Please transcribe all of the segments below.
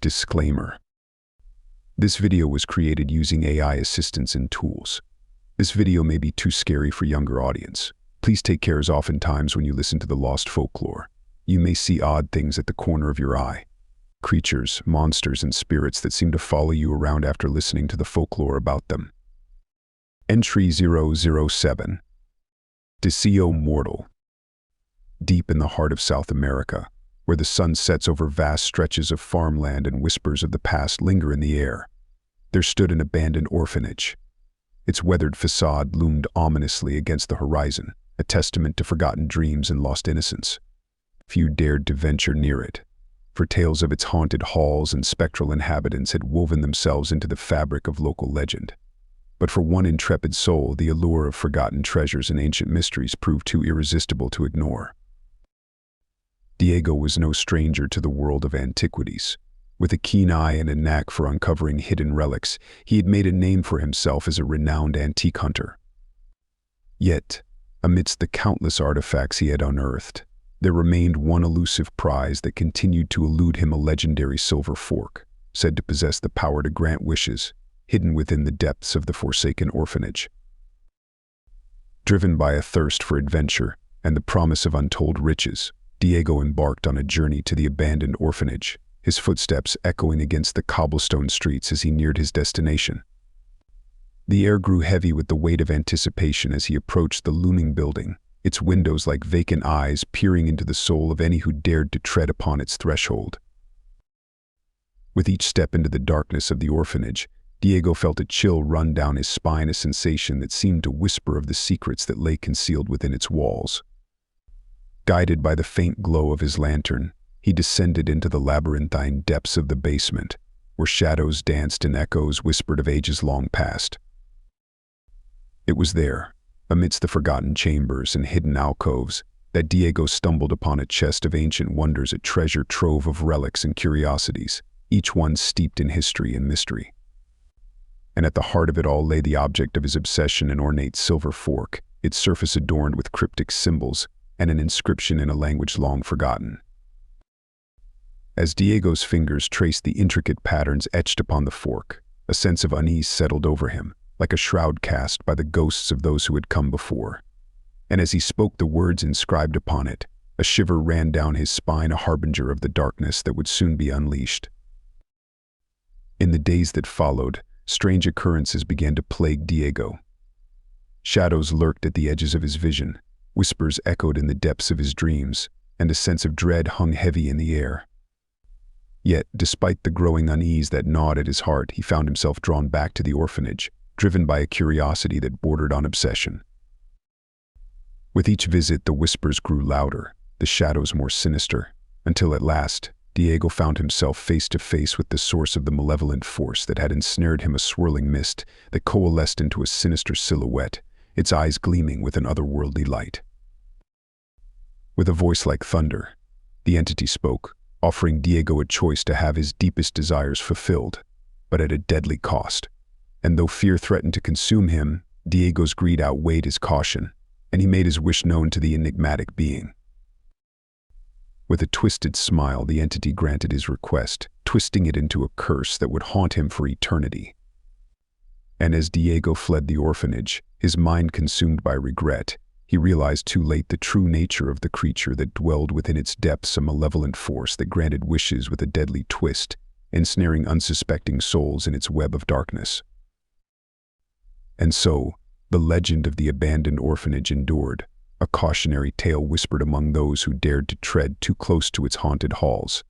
Disclaimer. This video was created using AI assistants and tools. This video may be too scary for younger audience. Please take care, as oftentimes when you listen to the lost folklore, you may see odd things at the corner of your eye. Creatures, monsters, and spirits that seem to follow you around after listening to the folklore about them. Entry 007. Deseo mortal. Deep in the heart of South America, where the sun sets over vast stretches of farmland and whispers of the past linger in the air, there stood an abandoned orphanage. Its weathered facade loomed ominously against the horizon, a testament to forgotten dreams and lost innocence. Few dared to venture near it, for tales of its haunted halls and spectral inhabitants had woven themselves into the fabric of local legend. But for one intrepid soul, the allure of forgotten treasures and ancient mysteries proved too irresistible to ignore. Diego was no stranger to the world of antiquities. With a keen eye and a knack for uncovering hidden relics, he had made a name for himself as a renowned antique hunter. Yet, amidst the countless artifacts he had unearthed, there remained one elusive prize that continued to elude him: a legendary silver fork, said to possess the power to grant wishes, hidden within the depths of the forsaken orphanage. Driven by a thirst for adventure and the promise of untold riches, Diego embarked on a journey to the abandoned orphanage, his footsteps echoing against the cobblestone streets as he neared his destination. The air grew heavy with the weight of anticipation as he approached the looming building, its windows like vacant eyes peering into the soul of any who dared to tread upon its threshold. With each step into the darkness of the orphanage, Diego felt a chill run down his spine, a sensation that seemed to whisper of the secrets that lay concealed within its walls. Guided by the faint glow of his lantern, he descended into the labyrinthine depths of the basement, where shadows danced and echoes whispered of ages long past. It was there, amidst the forgotten chambers and hidden alcoves, that Diego stumbled upon a chest of ancient wonders, a treasure trove of relics and curiosities, each one steeped in history and mystery. And at the heart of it all lay the object of his obsession: an ornate silver fork, its surface adorned with cryptic symbols and an inscription in a language long forgotten. As Diego's fingers traced the intricate patterns etched upon the fork, a sense of unease settled over him, like a shroud cast by the ghosts of those who had come before. And as he spoke the words inscribed upon it, a shiver ran down his spine, a harbinger of the darkness that would soon be unleashed. In the days that followed, strange occurrences began to plague Diego. Shadows lurked at the edges of his vision, whispers echoed in the depths of his dreams, and a sense of dread hung heavy in the air. Yet, despite the growing unease that gnawed at his heart, he found himself drawn back to the orphanage, driven by a curiosity that bordered on obsession. With each visit, the whispers grew louder, the shadows more sinister, until at last, Diego found himself face to face with the source of the malevolent force that had ensnared him: a swirling mist that coalesced into a sinister silhouette, its eyes gleaming with an otherworldly light. With a voice like thunder, the entity spoke, offering Diego a choice to have his deepest desires fulfilled, but at a deadly cost. And though fear threatened to consume him, Diego's greed outweighed his caution, and he made his wish known to the enigmatic being. With a twisted smile, the entity granted his request, twisting it into a curse that would haunt him for eternity. And as Diego fled the orphanage, his mind consumed by regret, he realized too late the true nature of the creature that dwelled within its depths: a malevolent force that granted wishes with a deadly twist, ensnaring unsuspecting souls in its web of darkness. And so, the legend of the abandoned orphanage endured, a cautionary tale whispered among those who dared to tread too close to its haunted halls.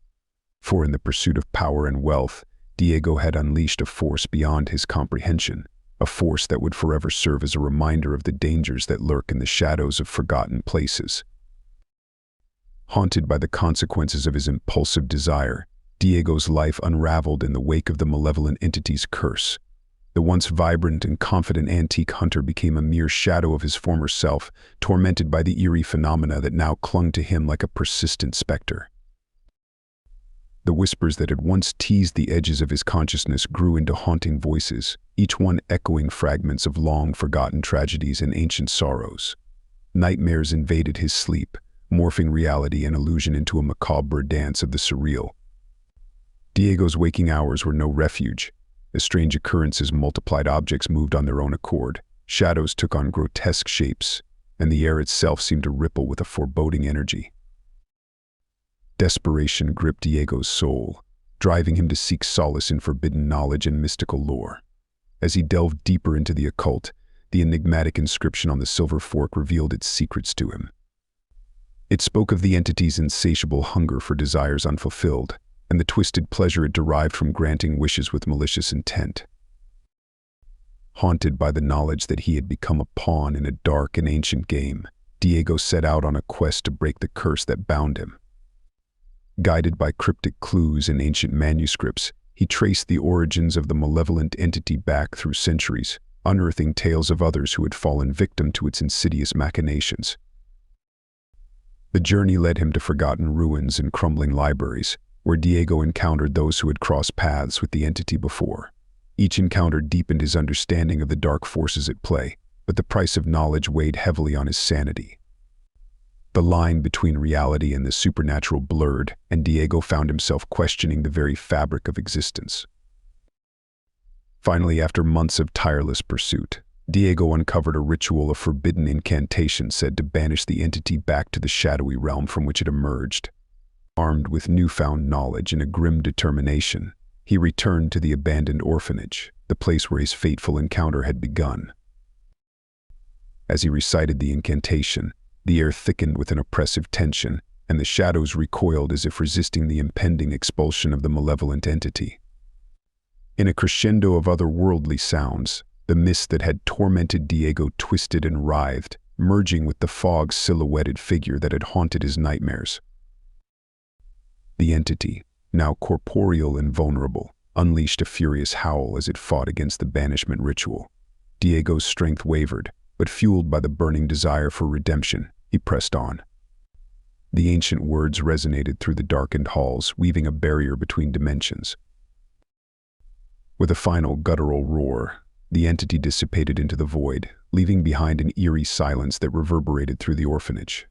For in the pursuit of power and wealth, Diego had unleashed a force beyond his comprehension, a force that would forever serve as a reminder of the dangers that lurk in the shadows of forgotten places. Haunted by the consequences of his impulsive desire, Diego's life unraveled in the wake of the malevolent entity's curse. The once vibrant and confident antique hunter became a mere shadow of his former self, tormented by the eerie phenomena that now clung to him like a persistent specter. The whispers that had once teased the edges of his consciousness grew into haunting voices, each one echoing fragments of long-forgotten tragedies and ancient sorrows. Nightmares invaded his sleep, morphing reality and illusion into a macabre dance of the surreal. Diego's waking hours were no refuge. As strange occurrences multiplied, objects moved on their own accord, shadows took on grotesque shapes, and the air itself seemed to ripple with a foreboding energy. Desperation gripped Diego's soul, driving him to seek solace in forbidden knowledge and mystical lore. As he delved deeper into the occult, the enigmatic inscription on the silver fork revealed its secrets to him. It spoke of the entity's insatiable hunger for desires unfulfilled, and the twisted pleasure it derived from granting wishes with malicious intent. Haunted by the knowledge that he had become a pawn in a dark and ancient game, Diego set out on a quest to break the curse that bound him. Guided by cryptic clues and ancient manuscripts, he traced the origins of the malevolent entity back through centuries, unearthing tales of others who had fallen victim to its insidious machinations. The journey led him to forgotten ruins and crumbling libraries, where Diego encountered those who had crossed paths with the entity before. Each encounter deepened his understanding of the dark forces at play, but the price of knowledge weighed heavily on his sanity. The line between reality and the supernatural blurred, and Diego found himself questioning the very fabric of existence. Finally, after months of tireless pursuit, Diego uncovered a ritual of forbidden incantation said to banish the entity back to the shadowy realm from which it emerged. Armed with newfound knowledge and a grim determination, he returned to the abandoned orphanage, the place where his fateful encounter had begun. As he recited the incantation, the air thickened with an oppressive tension, and the shadows recoiled as if resisting the impending expulsion of the malevolent entity. In a crescendo of otherworldly sounds, the mist that had tormented Diego twisted and writhed, merging with the fog's silhouetted figure that had haunted his nightmares. The entity, now corporeal and vulnerable, unleashed a furious howl as it fought against the banishment ritual. Diego's strength wavered, but fueled by the burning desire for redemption, he pressed on. The ancient words resonated through the darkened halls, weaving a barrier between dimensions. With a final guttural roar, the entity dissipated into the void, leaving behind an eerie silence that reverberated through the orphanage.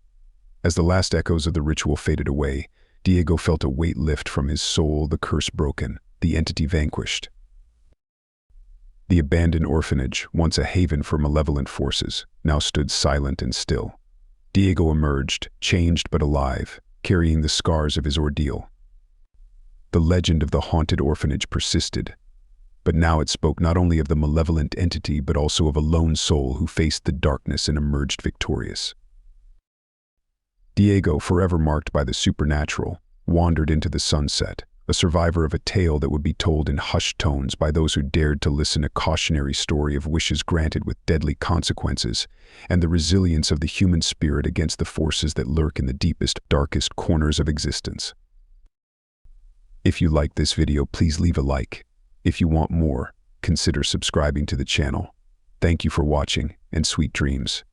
As the last echoes of the ritual faded away, Diego felt a weight lift from his soul, the curse broken, the entity vanquished. The abandoned orphanage, once a haven for malevolent forces, now stood silent and still. Diego emerged, changed but alive, carrying the scars of his ordeal. The legend of the haunted orphanage persisted, but now it spoke not only of the malevolent entity but also of a lone soul who faced the darkness and emerged victorious. Diego, forever marked by the supernatural, wandered into the sunset, a survivor of a tale that would be told in hushed tones by those who dared to listen, a cautionary story of wishes granted with deadly consequences, and the resilience of the human spirit against the forces that lurk in the deepest, darkest corners of existence. If you liked this video, please leave a like. If you want more, consider subscribing to the channel. Thank you for watching, and sweet dreams.